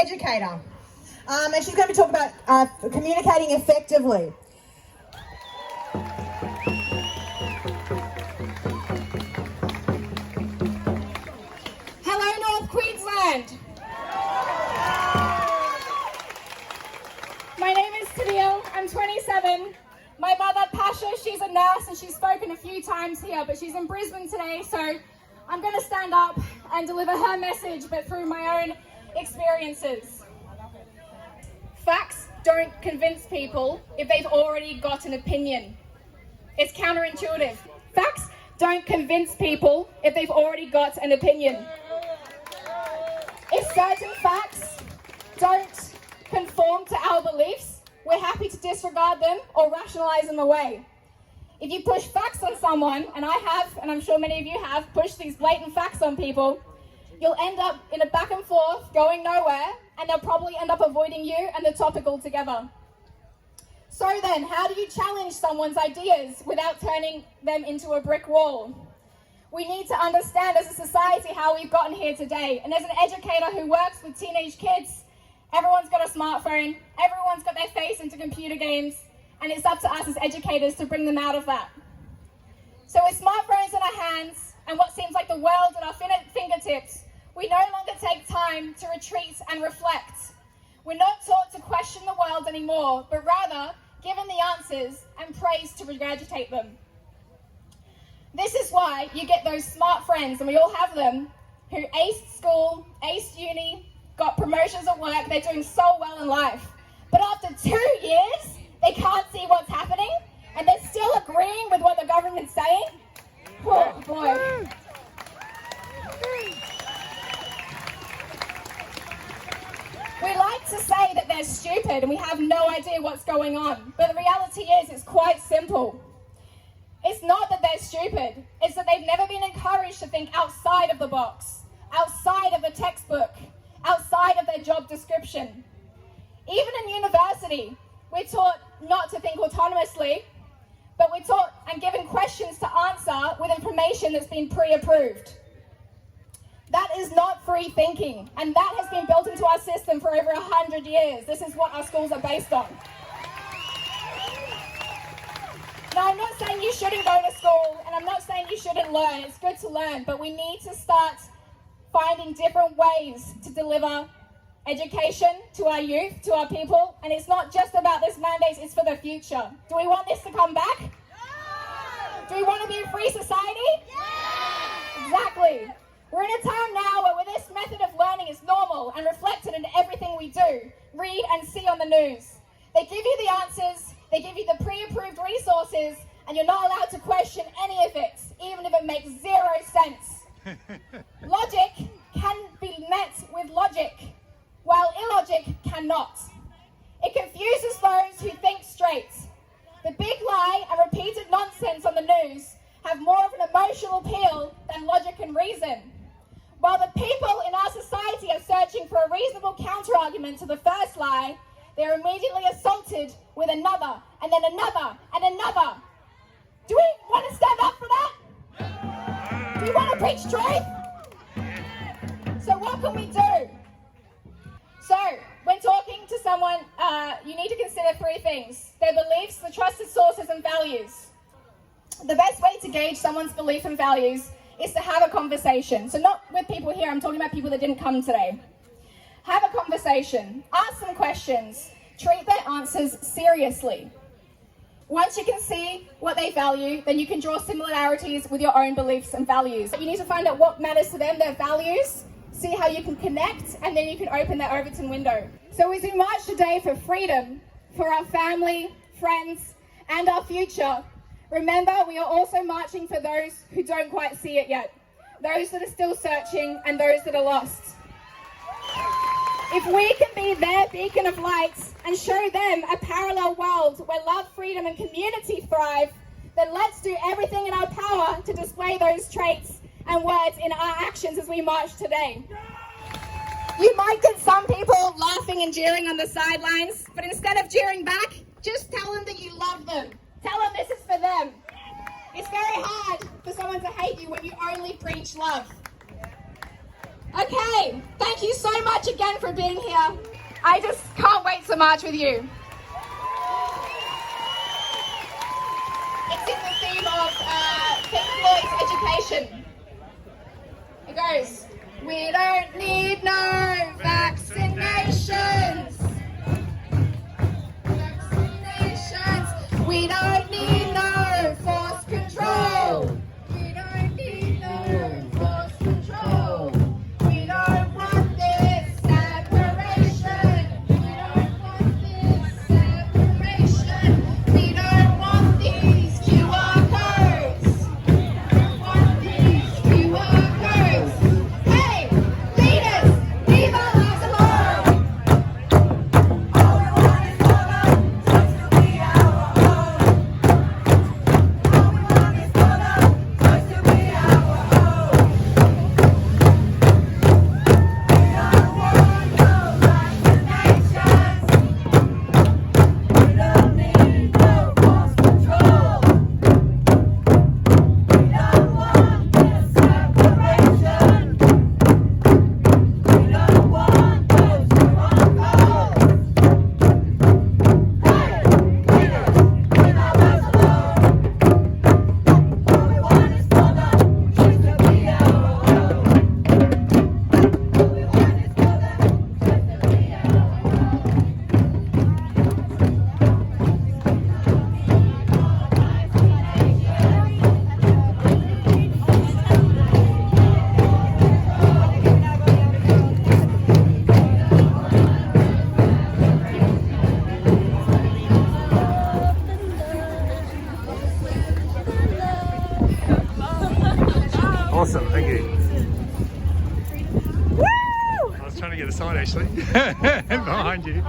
educator. And she's going to be talking about communicating effectively. Hello, North Queensland. My name is Taneale. I'm 27. My mother, Pasha, she's a nurse and she's spoken a few times here, but she's in Brisbane today, so I'm going to stand up and deliver her message, but through my own experiences. Facts don't convince people if they've already got an opinion. It's counterintuitive. Facts don't convince people if they've already got an opinion. If certain facts don't conform to our beliefs, we're happy to disregard them or rationalize them away. If you push facts on someone, and I have, and I'm sure many of you have, pushed these blatant facts on people, you'll end up in a back and forth, going nowhere, and they'll probably end up avoiding you and the topic altogether. So then, how do you challenge someone's ideas without turning them into a brick wall? We need to understand as a society how we've gotten here today. And as an educator who works with teenage kids, everyone's got a smartphone, everyone's got their face into computer games, and it's up to us as educators to bring them out of that. So with smartphones in our hands and what seems like the world at our fingertips, we no longer take time to retreat and reflect. We're not taught to question the world anymore, but rather given the answers and praised to regurgitate them. This is why you get those smart friends, and we all have them, who aced school, aced uni, got promotions at work, they're doing so well in life. But after 2 years, they can't see what's happening, and they're still agreeing with what the government's saying. Oh boy. We like to say that they're stupid and we have no idea what's going on, but the reality is it's quite simple. It's not that they're stupid, it's that they've never been encouraged to think outside of the box, outside of the textbook, outside of their job description. Even in university, we're taught not to think autonomously, but we're taught and given questions to answer with information that's been pre-approved. That is not free thinking, and that has been built into our system for over 100 years. This is what our schools are based on. Now, I'm not saying you shouldn't go to school, and I'm not saying you shouldn't learn. It's good to learn, but we need to start finding different ways to deliver education to our youth, to our people, and it's not just about this mandate, it's for the future. Do we want this to come back? No! Do we want to be a free society? Yeah! Exactly. We're in a time now where this method of learning is normal and reflected in everything we do, read and see on the news. They give you the answers, they give you the pre-approved resources, and you're not allowed to question any of it, even if it makes zero sense. Logic can be met with logic, while illogic cannot. It confuses those who think straight. The big lie and repeated nonsense on the news have more of an emotional appeal than logic and reason. While the people in our society are searching for a reasonable counter-argument to the first lie, they're immediately assaulted with another, and then another, and another. Do we want to stand up for that? Do we want to preach truth? So what can we do? So, when talking to someone, you need to consider three things: their beliefs, the trusted sources, and values. The best way to gauge someone's belief and values is to have a conversation. So not with people here, I'm talking about people that didn't come today. Have a conversation, ask them questions, treat their answers seriously. Once you can see what they value, then you can draw similarities with your own beliefs and values. You need to find out what matters to them, their values, see how you can connect, and then you can open that Overton window. So as we march today for freedom, for our family, friends, and our future, remember, we are also marching for those who don't quite see it yet, those that are still searching, and those that are lost. If we can be their beacon of light and show them a parallel world where love, freedom, and community thrive, then let's do everything in our power to display those traits and words in our actions as we march today. You might get some people laughing and jeering on the sidelines, but instead of jeering back, just tell them that you love them. Tell them this is for them. It's very hard for someone to hate you when you only preach love. Okay, thank you so much again for being here. I just can't wait to march with you. It's in the theme of Pink Floyd's Education. It goes, we don't need no vaccinations. We don't need no force control. We don't need no force control. We don't want this separation. We don't want this separation. We don't want these QR codes. We don't want these QR codes. Hey, leaders, leave our lives alone. All we want is for the choice to be our own. All we want is for the choice to be our own. We don't want no vaccinations. We don't need no force control. We don't want this separation. We don't want those who are cold. Hey, leaders, leave our lives alone. All we want is for the choice to be our own. All we want is for the choice to be our own. Awesome, thank you. I was trying to get a sign actually behind you.